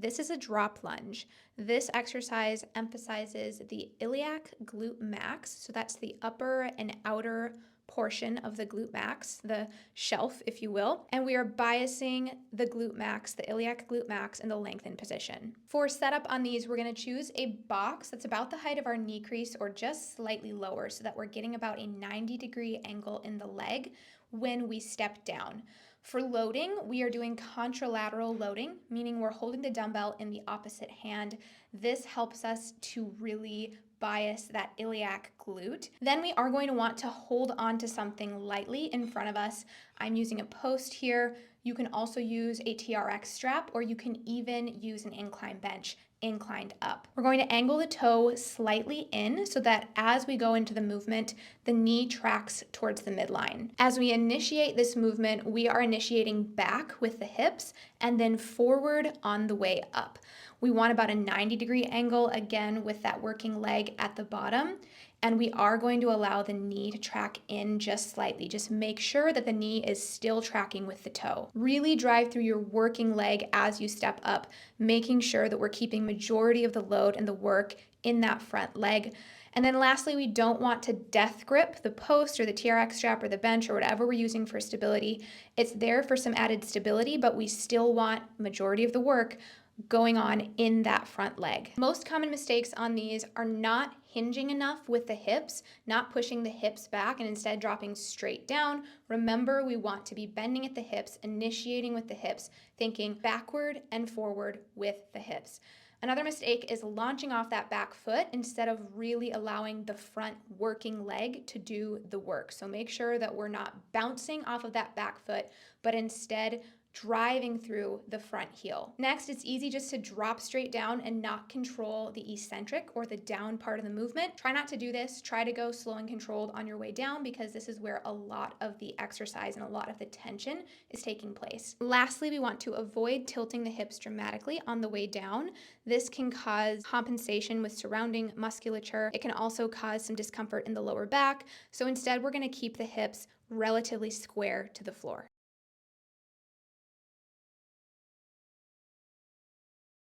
This is a drop lunge. This exercise emphasizes the iliac glute max. So that's the upper and outer portion of the glute max, the shelf, if you will. And we are biasing the glute max, the iliac glute max, in the lengthened position. For setup on these, we're going to choose a box that's about the height of our knee crease or just slightly lower so that we're getting about a 90-degree angle in the leg when we step down. For loading, we are doing contralateral loading, meaning we're holding the dumbbell in the opposite hand. This helps us to really bias that iliac glute. Then we are going to want to hold on to something lightly in front of us. I'm using a post here. You can also use a TRX strap, or you can even use an incline bench inclined up. We're going to angle the toe slightly in so that as we go into the movement, the knee tracks towards the midline. As we initiate this movement, we are initiating back with the hips and then forward on the way up. We want about a 90-degree angle, again, with that working leg at the bottom. And we are going to allow the knee to track in just slightly. Just make sure that the knee is still tracking with the toe. Really drive through your working leg as you step up, making sure that we're keeping majority of the load and the work in that front leg. And then lastly, we don't want to death grip the post or the TRX strap or the bench or whatever we're using for stability. It's there for some added stability, but we still want majority of the work going on in that front leg. Most common mistakes on these are not hinging enough with the hips, not pushing the hips back and instead dropping straight down. Remember, we want to be bending at the hips, initiating with the hips, thinking backward and forward with the hips. Another mistake is launching off that back foot instead of really allowing the front working leg to do the work. So make sure that we're not bouncing off of that back foot, but instead driving through the front heel. Next, it's easy just to drop straight down and not control the eccentric or the down part of the movement. Try not to do this. Try to go slow and controlled on your way down because this is where a lot of the exercise and a lot of the tension is taking place. Lastly, we want to avoid tilting the hips dramatically on the way down. This can cause compensation with surrounding musculature. It can also cause some discomfort in the lower back. So instead, we're going to keep the hips relatively square to the floor.